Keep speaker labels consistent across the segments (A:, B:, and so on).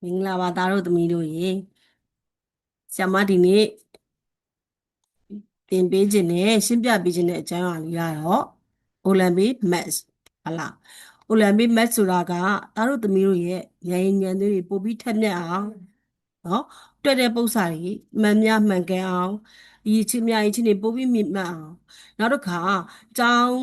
A: မင်္ဂလာပါသားတို့သမီးတို့ရေဆရာမဒီနေ့သင်ပေးခြင်းနဲ့ရှင်းပြပေးခြင်းတဲ့အကြောင်းအရာလေးကတော့ Olympic Maths ဟုတ်လား Olympic Maths ဆိုတာကသားတို့သမီးတို့ရဲ့ဉာဏ်ရည်ဉာဏ်သွေးတွေပိုပြီးထက်မြက်အောင်နော်တွေ့တဲ့ပု္ပ္ပစာတွေမှန်များမှန်ကန်အောင်အရေးချင်းများအချင်းတွေပိုပြီးမြင့်မှတ်အောင်နောက်တစ်ခါကျောင်း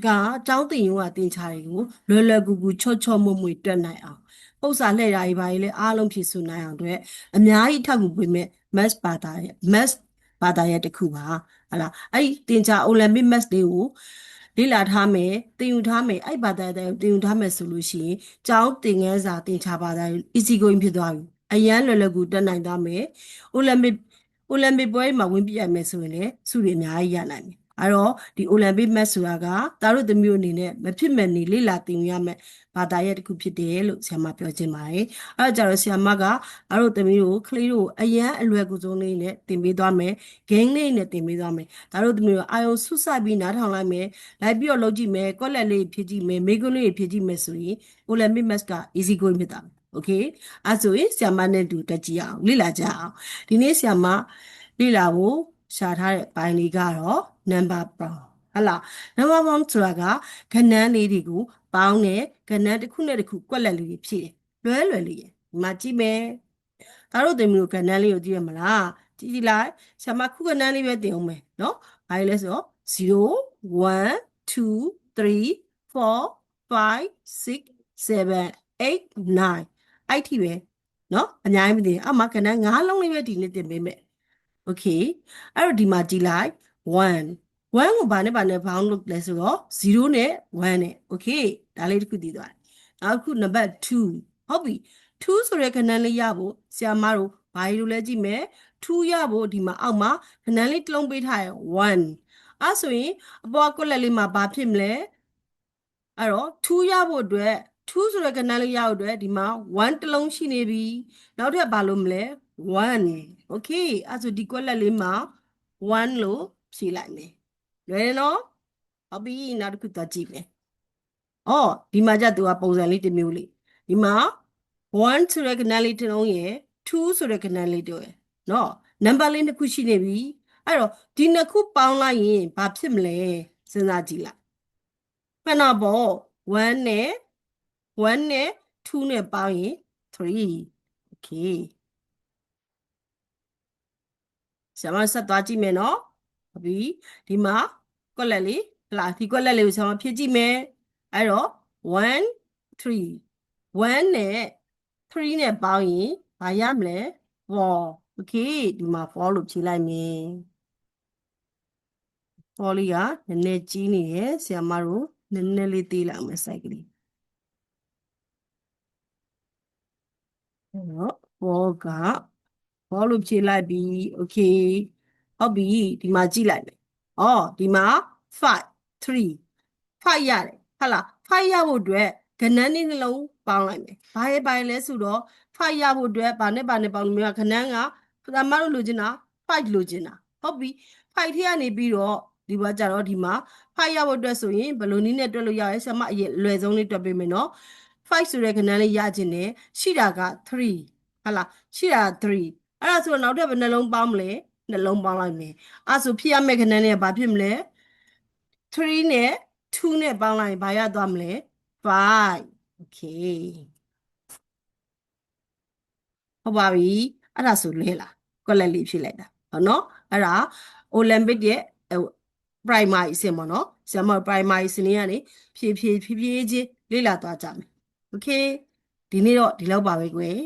A: ကျောင်းတင်ရုံကတင်ချာတွေကိုလွယ်လွယ်ကူကူချော့ချော့မွေ့မွေ့တွက်နိုင်အောင်ပု္ပ္ပစာလှည့်တာတွေပါလေအားလုံးဖြည့်ဆို့နိုင်အောင်အတွက်အများကြီးထောက်ကူပေးမဲ့ Maths ဘာသာရဲ့တစ်ခုပါဟလာအဲ့ဒီတင်ချာ Olympic Maths တွေကိုလေ့လာထားမယ်တင်ယူထားမယ်အဲ့ဘာသာတဲ့တင်ယူထားမယ်ဆိုလို့ရှိရင်ကျောင်းသင်ခန်းစာတင်ချာဘာသာ easy going ဖြစ်သွားပြီအရန်လွယ်လွယ်ကူတက်နိုင်သွားမယ် Olympic ပွဲမှာဝင်ပြရမယ်ဆိုရင်လည်းစုတွေအများကြီးရနိုင်မယ်အဲ့တော့ဒီ Olympic Maths ဆိုတာကသားတို့သမီးတို့အနေနဲ့မဖြစ်မဲ့နေလေ့လာသင်ယူရမယ်ဘာသာရဲ့တစ်ခုဖြစ်တယ်လို့ဆရာမပြောချင်ပါတယ်အဲ့တော့ကျတော့ဆရာမကအားတို့သမီးတို့ကလေးတို့အရန်အလွယ်ကူဆုံးလေးနဲ့သင်ပေးသွားမယ် game လေးနဲ့သင်ပေးသွားမယ်သားတို့သမီးတို့အာယုံဆုစိုက်ပြီးနားထောင်လိုက်မယ်လိုက်ပြီးတော့လုပ်ကြည့်မယ်ကွက်လက်လေးဖြည့်ကြည့်မယ်မိကွန်းလေးဖြည့်ကြည့်မယ်ဆိုရင် Olympic Maths က easy going ဖြစ်တာโอเคအဲ့ဆိုရင်ဆရာမနဲ့တူတက်ကြည့်အောင်လေ့လာကြအောင်ဒီနေ့ဆရာမလေ့လာဖို့ရှာထားတဲ့ပိုင်းလေးကတော့ number problem ဟလာ number problem ဆိုတာကကဏ္ဍလေးတွေကိုပေါင်းတဲ့ကဏ္ဍတစ်ခုနဲ့တစ်ခုကွက်လက်လေးတွေဖြည့်တယ်လွယ်လေးဒီမှာကြည့်မယ်ဒါတို့တင်မျိုးကဏ္ဍလေးကိုကြည့်ရမလားကြည့်လိုက်ဆရာမခုကဏ္ဍလေးပဲတင်အောင်မယ်နော်ဘာလဲဆိုတော့0 1 2 3 4 5 6 7 8 9အဲ့ထိပဲနော်အများကြီးမသိဘူးအမှကဏ္ဍ9လုံးလေးပဲဒီနေ့တင်ပေးမယ်โอเคအဲ့တော့ဒီမှာကြည့်လိုက်1ကိုဘာနဲ့ဘောင်းလုပ်လဲဆိုတော့0နဲ့1နဲ့โอเคဒါလေးတစ်ခုသိသွားတယ်နောက်ခုနံပါတ်2ဟုတ်ပြီ2ဆိုတဲ့ခဏလေးရဖို့ဆရာမတို့ဘာလို့လဲကြည့်မယ်2ရဖို့ဒီမှာအောက်မှာခဏလေးတစ်လုံးပေးထားရ1အဲ့ဆိုရင်အပေါ်ကွက်လက်လေးမှာဘာဖြစ်မလဲအဲ့တော့2ရဖို့အတွက်2ဆိုတဲ့ကဏ္ဍလေးရဖို့အတွက်ဒီမှာ1တစ်လုံးရှိနေပြီနောက်ထပ်ဘာလို့မလဲ1 โอเคအဲ့ဆိုဒီကွက်လက်လေးမှာ1လို့ဖြည့်လိုက်မယ်လွယ်နော်ဟုတ်ပြီနောက်တစ်ခုသွားကြည့်မယ်အော်ဒီမှာじゃသူကပုံစံလေးတစ်မျိုးလေးဒီမှာ1ဆိုတဲ့ကဏ္ဍလေးတစ်လုံးရယ်2ဆိုတဲ့ကဏ္ဍလေးတစ်ရယ်နော်နံပါတ်လေးတစ်ခုရှိနေပြီအဲ့တော့ဒီနှစ်ခုပေါင်းလိုက်ရင်ဘာဖြစ်မလဲစဉ်းစားကြည့်လိုက်မှန်တော့ပေါ့1နဲ့2နဲ့ပေါင်းရင်3 okay ဆရာမဆက်သွားကြည့်မယ်နော်ဟုတ်ပြီဒီမှာကွက်လက်လေးဟလာဒီကွက်လက်လေးကိုဆရာမဖြည့်ကြည့်မယ်အဲ့တော့1 3 1နဲ့3နဲ့ပေါင်းရင်ဘာရမလဲ4 okay ဒီမှာ4လို့ဖြည့်လိုက်မယ်4လေးကနည်းနည်းကြီးနေတယ်ဆရာမတို့နည်းနည်းလေးသေးလိုက်မယ်စိုက်ကလေးအဲ့တော့4က4လို့ဖြည့်လိုက်ပြီ okay ဟုတ်ပြီဒီမှာကြည့်လိုက်မယ်ဒီမှာ5 3 5ရတယ်ဟုတ်လား5ရဖို့အတွက်ကဏ္ဍလေးနှလုံးပေါင်းလိုက်မယ်ဘာလဲဆိုတော့5ရဖို့အတွက်ဘာနဲ့ပေါင်းလို့မျိုးကဏ္ဍကပထမတို့လိုချင်တာ5လိုချင်တာဟုတ်ပြီ5ထဲကနေပြီးတော့ဒီဘက်ကျတော့ဒီမှာ5ရဖို့အတွက်ဆိုရင်ဘယ်လိုနည်းနဲ့တွက်လို့ရရဲဆရာမအရင်လွယ်ဆုံးလေးတွက်ပေးမယ်နော်5ဆိုတဲ့ကဏ္ဍလေးရခြင်းနဲ့ရှိတာက3ဟုတ်လားရှိတာ3အဲ့ဒါဆိုတော့နောက်ထပ်ဘယ်နှလုံးပေါင်းမလဲနှလုံးပေါင်းလိုက်မယ်အဲ့ဆိုဖြစ်ရမယ့်ကဏ္ဍလေးကဘာဖြစ်မလဲ3နဲ့2နဲ့ပေါင်းလိုက်ရင်ဘာရသွားမလဲ5 okay ဟုတ်ပါပြီအဲ့ဒါဆိုလဲလားကွက်လက်လေးဖြည့်လိုက်တာဟုတ်နော်အဲ့ဒါ Olympic ရဲ့ primary အဆင့်ပေါ့နော်ဆရာမ primary အဆင့်လေးကနေဖြည်းချင်းလေ့လာသွားကြမယ် okay ဒီနေ့တော့ဒီလောက်ပါပဲကွယ်